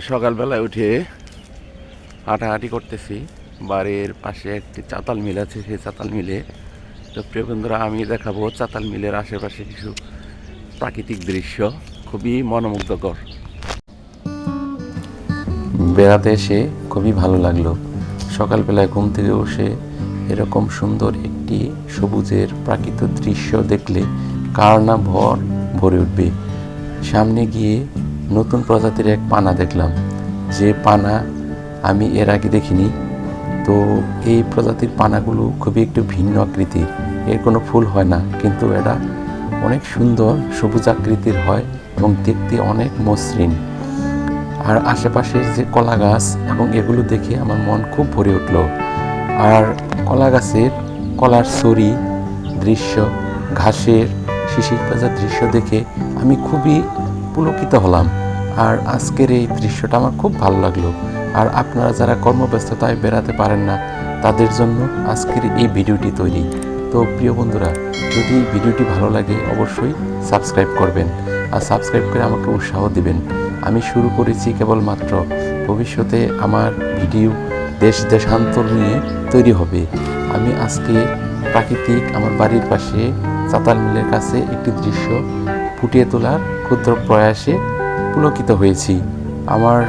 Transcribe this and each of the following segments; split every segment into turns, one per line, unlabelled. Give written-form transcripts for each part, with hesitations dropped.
সকালবেলায় উঠে হাঁটাহাঁটি করতেছি। বাড়ির পাশে একটি চাতাল মিল আছে, সেই চাতাল মিলে। তো প্রিয় বন্ধুরা, আমি দেখাবো চাতাল মিলের আশেপাশে কিছু প্রাকৃতিক দৃশ্য, খুবই মনোমুগ্ধকর। বেড়াতে এসে খুবই ভালো লাগলো। সকালবেলায় ঘুম থেকে উঠে এরকম সুন্দর একটি সবুজের প্রাকৃতিক দৃশ্য দেখলে কার না ভরে উঠবে। সামনে গিয়ে নতুন প্রজাতির এক পানা দেখলাম, যে পানা আমি এর আগে দেখিনি। তো এই প্রজাতির পানাগুলো খুবই একটু ভিন্ন আকৃতির। এর কোনো ফুল হয় না, কিন্তু এটা অনেক সুন্দর সবুজ আকৃতির হয় এবং দেখতে অনেক মসৃণ। আর আশেপাশের যে কলা গাছ এবং এগুলো দেখে আমার মন খুব ভরে উঠল। আর কলা গাছের কলার ছড়ি দৃশ্য, ঘাসের শিশির ভাজার দৃশ্য দেখে আমি খুবই পুলকিত হলাম। আর আজকের এই দৃশ্যটা আমার খুব ভালো লাগলো। আর আপনারা যারা কর্মব্যস্ততায় বেড়াতে পারেন না, তাদের জন্য আজকের এই ভিডিওটি তৈরি। তো প্রিয় বন্ধুরা, যদি ভিডিওটি ভালো লাগে অবশ্যই সাবস্ক্রাইব করবেন, আর সাবস্ক্রাইব করে আমাকে উৎসাহ দিবেন। আমি শুরু করেছি কেবলমাত্র, ভবিষ্যতে আমার ভিডিও দেশান্তর নিয়ে তৈরি হবে। আমি আজকে প্রাকৃতিক আমার বাড়ির পাশে চাতাল মিলের কাছে একটি দৃশ্য ফুটিয়ে তোলার ক্ষুদ্র প্রয়াসে পুলকিত হয়েছি। আমার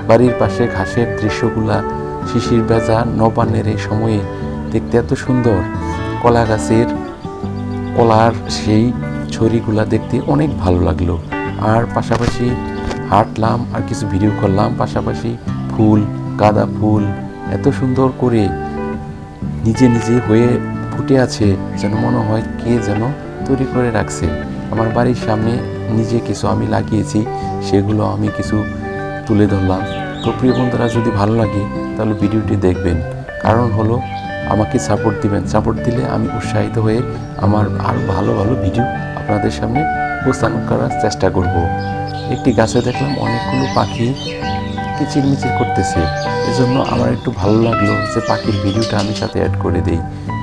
বাড়ির পাশে ঘাসের দৃশ্যগুলা শিশির ভেজা নবান্নের এই সময়ে দেখতে এত সুন্দর। কলা গাছের কলার সেই ছড়িগুলা দেখতে অনেক ভালো লাগলো। আর পাশাপাশি হাঁটলাম আর কিছু ভিডিও করলাম। পাশাপাশি ফুল, গাঁদা ফুল এত সুন্দর করে নিজে নিজে হয়ে ফুটে আছে, যেন মনে হয় কে যেন তৈরি করে রাখছে। আমার বাড়ির সামনে নিজে কিছু আমি লাগিয়েছি, সেগুলো আমি কিছু তুলে ধরলাম। তো প্রিয় বন্ধুরা, যদি ভালো লাগে তাহলে ভিডিওটি দেখবেন। কারণ হলো আমাকে সাপোর্ট দিবেন। সাপোর্ট দিলে আমি উৎসাহিত হয়ে আমার আরও ভালো ভালো ভিডিও আপনাদের সামনে উপস্থাপন করার চেষ্টা করব। একটি গাছে দেখলাম অনেকগুলো পাখি কিচিরমিচির করতেছে। এজন্য আমার একটু ভালো লাগলো যে পাখির ভিডিওটা আমি সাথে অ্যাড করে দিই।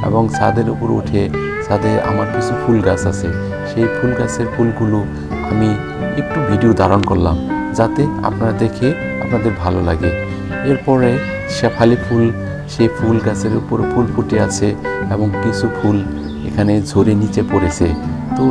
এবং ছাদের উপর উঠে, ছাদে আমার কিছু ফুল গাছ আছে, সেই ফুল গাছের ফুলগুলো আমি একটু ভিডিও ধারণ করলাম, যাতে আপনারা দেখে আপনাদের ভালো লাগে। এরপরে শেফালি ফুল, সেই ফুল গাছের উপর ফুল ফুটে আছে এবং কিছু ফুল এখানে ঝরে নিচে পড়েছে। তো